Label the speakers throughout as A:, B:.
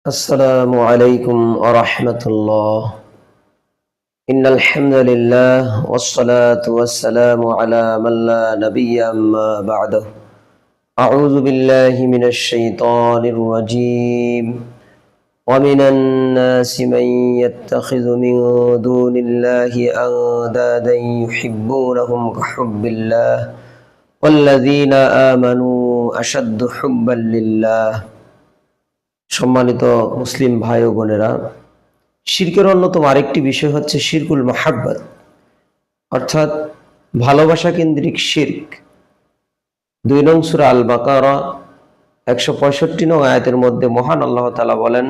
A: السلام عليكم ورحمة الله. إن الحمد لله والصلاة والسلام على من لا نبي أما بعده. أعوذ بالله من الشيطان الرجيم. ومن الناس من يتخذ من دون الله أندادا يحبونهم كحب الله والذين آمنوا أشد حبا لله. সম্মানিত মুসলিম ভাই ও বোনেরা, শিরকের অন্যতম আরেকটি বিষয় হচ্ছে শিরকুল মাহাব্বত, অর্থাৎ ভালোবাসা কেন্দ্রিক শিরক। 2 নং সূরা আল বাকারা 165 নং আয়াতের মধ্যে মহান আল্লাহ তাআলা বলেন,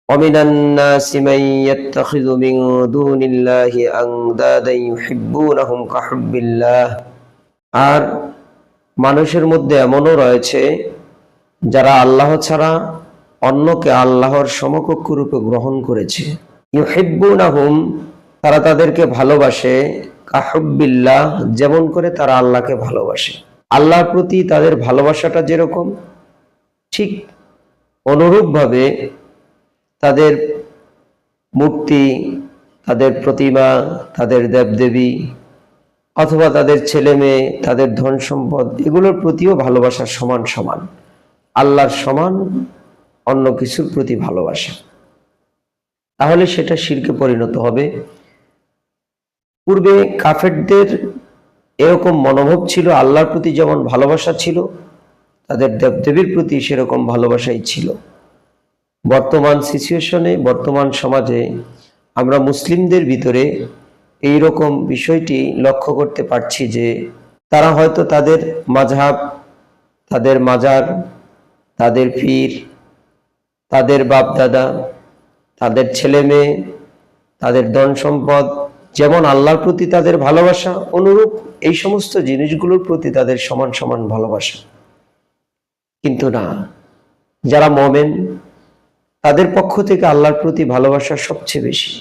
A: ওয়ামিনান নাসি মান ইয়াত্তাখিযু মিন দুনিল্লাহি আনদাদা ইউহিব্বুনাহুম কাহুব্বিল্লাহ। আর মানুষের মধ্যে এমনও রয়েছে যারা আল্লাহ ছাড়া অন্যকে আল্লাহর সমকক্ষ রূপে গ্রহণ করেছে। ইউহিব্বুনাহুম, তারা তাদেরকে ভালোবাসে, কাহুব্বিল্লাহ, যেমন করে তারা আল্লাহকে ভালোবাসে। আল্লাহর প্রতি তাদের ভালোবাসাটা যেরকম, ঠিক অনুরূপভাবে তাদের মূর্তি, তাদের প্রতিমা, তাদের দেবদেবী অথবা তাদের ছেলে মেয়ে, তাদের ধন সম্পদ, এগুলোর প্রতিও ভালোবাসা সমান সমান। আল্লাহর সমান অন্য কিছুর প্রতি ভালোবাসা, তাহলে সেটা শিরকে পরিণত হবে। পূর্বে কাফেরদের এরকম মনোভাব ছিল, আল্লাহর প্রতি যেমন ভালোবাসা ছিল, তাদের দেবদেবীর প্রতি সেরকম ভালোবাসাই ছিল। বর্তমান সিচুয়েশনে, বর্তমান সমাজে আমরা মুসলিমদের ভিতরে এই রকম বিষয়টি লক্ষ্য করতে পারছি যে তারা হয়তো তাদের মাযহাব, তাদের মাজার, তাদের পীর, তাদের বাপ দাদা, তাদের ছেলে মেয়ে, তাদের ধন সম্পদ, যেমন আল্লাহর প্রতি তাদের ভালোবাসা, অনুরূপ এই সমস্ত জিনিসগুলোর প্রতি তাদের সমান সমান ভালোবাসা। কিন্তু না, যারা মুমিন তাদের পক্ষ থেকে আল্লাহর প্রতি ভালোবাসা সবচেয়ে বেশি।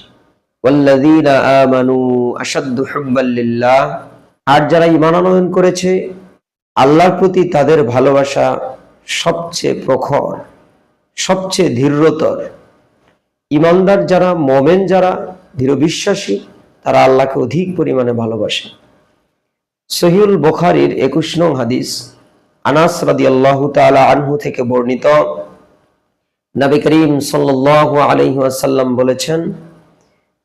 A: ওয়াল্লাযীনা আমানু আশাদ্দু হুব্বাল লিল্লাহ। আর যারা ঈমান আনয়ন করেছে, আল্লাহর প্রতি তাদের ভালোবাসা সবচেয়ে প্রখর, সবচেয়ে দৃঢ়তর। ঈমানদার যারা, মুমিন যারা, দৃঢ় বিশ্বাসী, তারা আল্লাহকে অধিক পরিমাণে ভালোবাসে। সহিহুল বুখারীর 21 নং হাদিস, আনাস রাদিয়াল্লাহু তাআলা আনহু থেকে বর্ণিত, নবী করিম সাল্লাল্লাহু আলাইহি ওয়াসাল্লাম বলেছেন,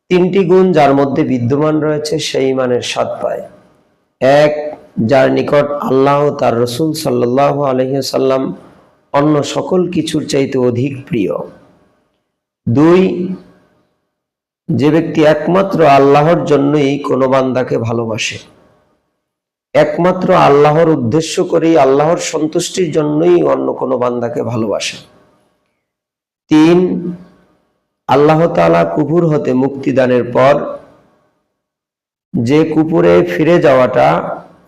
A: 3টি গুণ যার মধ্যে বিদ্যমান রয়েছে সেই ঈমানের স্বাদ পায়। 1, যার নিকট আল্লাহ তার রাসূল সাল্লাল্লাহু আলাইহি ওয়াসাল্লাম অন্য সকল কিছুর চাইতে অধিক প্রিয়। 2, যে ব্যক্তি একমাত্র আল্লাহর জন্যই কোনো বান্দাকে ভালোবাসে, একমাত্র আল্লাহর উদ্দেশ্য করেই, আল্লাহর সন্তুষ্টির জন্যই অন্য কোনো বান্দাকে ভালোবাসে। 3, আল্লাহ তাআলা কুফর হতে মুক্তিদানের পর যে কুফরে ফিরে যাওয়াটা,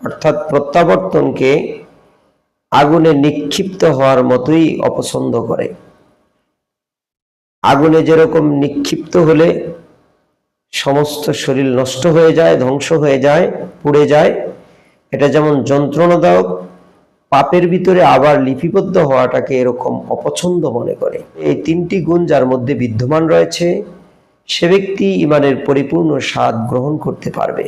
A: অর্থাৎ প্রত্যাবর্তনকে আগুনে নিক্ষিপ্ত হওয়ার মতোই অপছন্দ করে। আগুনে যেরকম নিক্ষিপ্ত হলে সমস্ত শরীর নষ্ট হয়ে যায়, ধ্বংস হয়ে যায়, পুড়ে যায়, এটা যেমন যন্ত্রণাদায়ক, পাপের ভিতরে আবার লিপিবদ্ধ হওয়াটাকে এরকম অপছন্দ মনে করে। এই 3টি গুণ যার মধ্যে বিদ্যমান রয়েছে, সে ব্যক্তি ঈমানের পরিপূর্ণ স্বাদ গ্রহণ করতে পারবে।